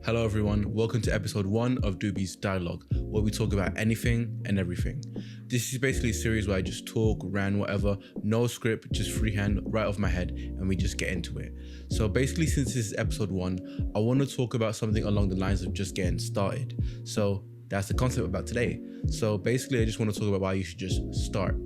Hello everyone, welcome to episode 1 of Dube's Dialogue, where we talk about anything and everything. This is basically a series where I just talk, rant, whatever, no script, just freehand, right off my head, and we just get into it. So basically, since this is episode 1, I want to talk about something along the lines of just getting started. So that's the concept about today. So basically, I just want to talk about why you should just start.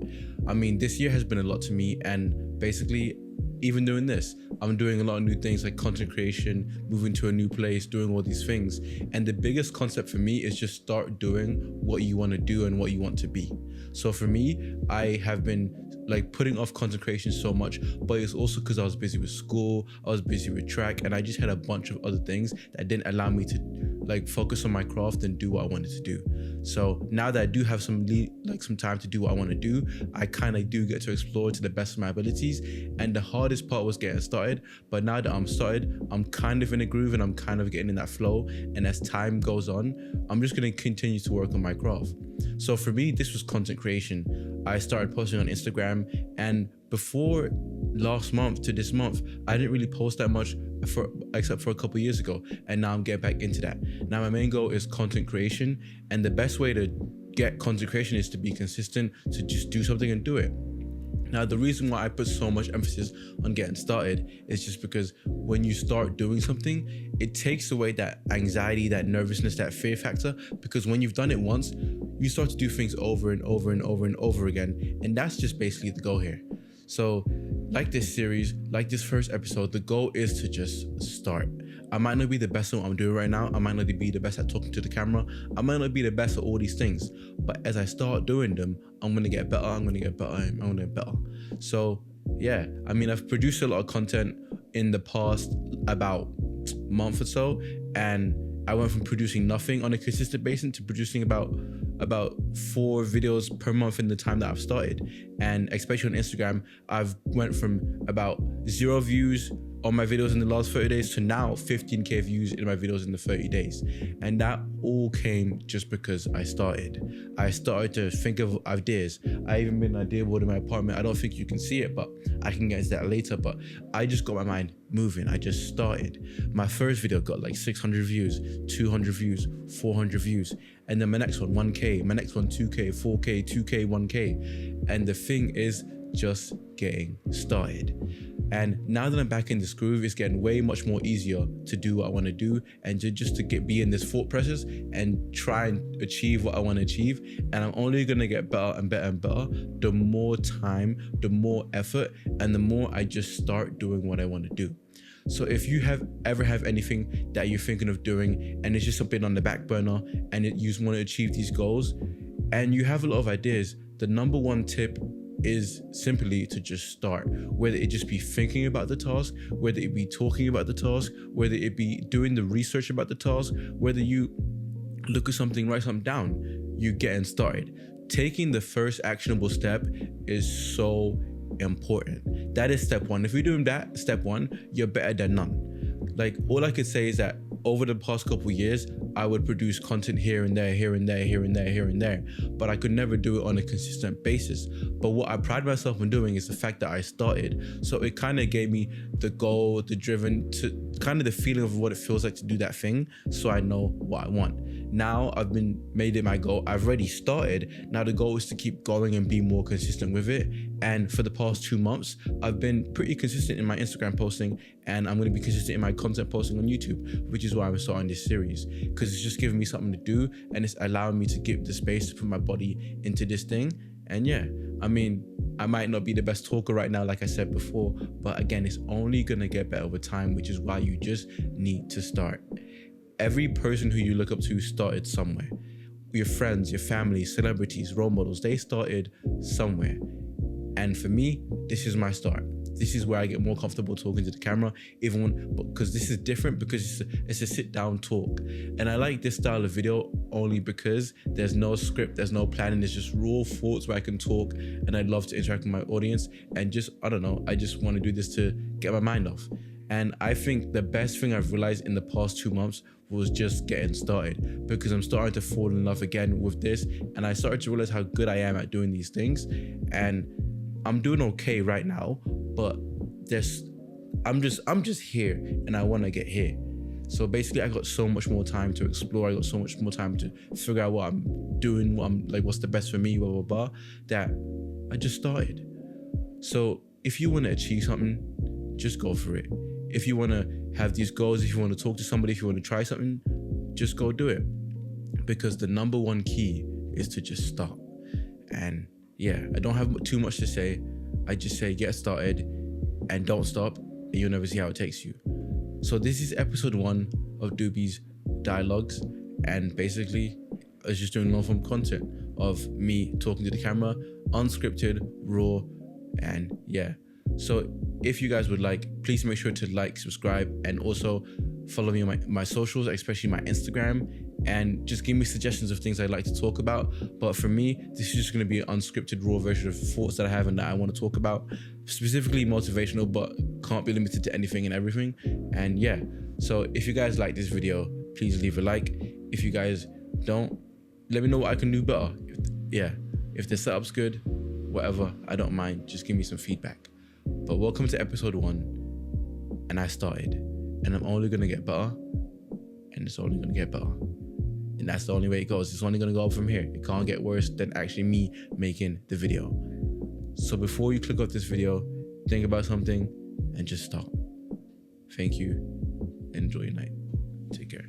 I mean, this year has been a lot to me, and basically, even doing this, I'm doing a lot of new things like content creation, moving to a new place, doing all these things. And the biggest concept for me is just start doing what you want to do and what you want to be. So for me, I have been like putting off content creation so much, but it's also because I was busy with school, I was busy with track, and I just had a bunch of other things that didn't allow me to like focus on my craft and do what I wanted to do. So now that I do have some time to do what I want to do, I kind of do get to explore to the best of my abilities. And the hardest part was getting started, but now that I'm started, I'm kind of in a groove and I'm kind of getting in that flow. And as time goes on, I'm just going to continue to work on my craft. So for me, this was content creation. I started posting on Instagram, and before last month to this month, I didn't really post that much except for a couple years ago, and now I'm getting back into that. Now my main goal is content creation, and the best way to get content creation is to be consistent, to just do something and do it. Now, the reason why I put so much emphasis on getting started is just because when you start doing something, it takes away that anxiety, that nervousness, that fear factor, because when you've done it once, you start to do things over and over and over and over again, and that's just basically the goal here. So like this series, like this first episode, the goal is to just start. I might not be the best at what I'm doing right now. I might not be the best at talking to the camera. I might not be the best at all these things. But as I start doing them, I'm going to get better. I'm going to get better. I'm going to get better. So yeah, I mean, I've produced a lot of content in the past about month or so. And I went from producing nothing on a consistent basis to producing about 4 videos per month in the time that I've started. And especially on Instagram, I've went from about 0 views on my videos in the last 30 days to now 15k views in my videos in the 30 days. And that all came just because I started. I started to think of ideas. I even made an idea board in my apartment. I don't think you can see it, but I can get into that later. But I just got my mind moving. I just started. My first video got like 600 views, 200 views, 400 views. And then my next one, 1k, my next one, 2k, 4k, 2k, 1k. And the thing is just getting started. And now that I'm back in this groove, it's getting way much more easier to do what I want to do and to be in this thought process and try and achieve what I want to achieve. And I'm only going to get better and better and better the more time, the more effort, and the more I just start doing what I want to do. So if you ever have anything that you're thinking of doing and it's just something on the back burner and you just want to achieve these goals and you have a lot of ideas, the number one tip is simply to just start. Whether it just be thinking about the task, whether it be talking about the task, whether it be doing the research about the task, whether you look at something, write something down, you getting started. Taking the first actionable step is so important. That is step 1. If you're doing that, step 1, you're better than none. Like, all I could say is that over the past couple years, I would produce content here and there, here and there, here and there, here and there, but I could never do it on a consistent basis. But what I pride myself on doing is the fact that I started. So it kind of gave me the goal, the driven, to kind of the feeling of what it feels like to do that thing, so I know what I want. Now I've made it my goal. I've already started. Now the goal is to keep going and be more consistent with it. And for the past 2 months, I've been pretty consistent in my Instagram posting, and I'm going to be consistent in my content posting on YouTube, which is why I'm starting this series, because it's just giving me something to do and it's allowing me to give the space to put my body into this thing. And yeah, I mean, I might not be the best talker right now, like I said before, but again, it's only going to get better with time, which is why you just need to start. Every person who you look up to started somewhere. Your friends, your family, celebrities, role models, they started somewhere. And for me, this is my start. This is where I get more comfortable talking to the camera, because this is different, because it's a sit down talk. And I like this style of video only because there's no script, there's no planning, there's just raw thoughts where I can talk, and I'd love to interact with my audience. And just, I don't know, I just want to do this to get my mind off. And I think the best thing I've realized in the past 2 months was just getting started, because I'm starting to fall in love again with this, and I started to realize how good I am at doing these things. And I'm doing okay right now, but I'm just here, and I want to get here. So basically I got so much more time to explore. I got so much more time to figure out what I'm doing, what's the best for me, blah, blah, blah, that I just started. So if you want to achieve something, just go for it. If you want to have these goals, if you want to talk to somebody, if you want to try something, just go do it. Because the number one key is to just start. And yeah, I don't have too much to say. I just say get started and don't stop, and you'll never see how it takes you. So this is episode 1 of Dube's dialogues, and basically I was just doing long form content of me talking to the camera, unscripted, raw, and yeah. So if you guys would like, please make sure to like, subscribe, and also follow me on my socials, especially my Instagram, and just give me suggestions of things I'd like to talk about. But for me, this is just going to be an unscripted, raw version of thoughts that I have and that I want to talk about, specifically motivational, but can't be limited to anything and everything. And yeah, so if you guys like this video, please leave a like. If you guys don't, let me know what I can do better. If the setup's good, whatever, I don't mind. Just give me some feedback. But welcome to episode 1, and I started, and I'm only going to get better, and it's only going to get better. And that's the only way it goes. It's only going to go up from here. It can't get worse than actually me making the video. So before you click off this video, think about something and just stop. Thank you, and enjoy your night. Take care.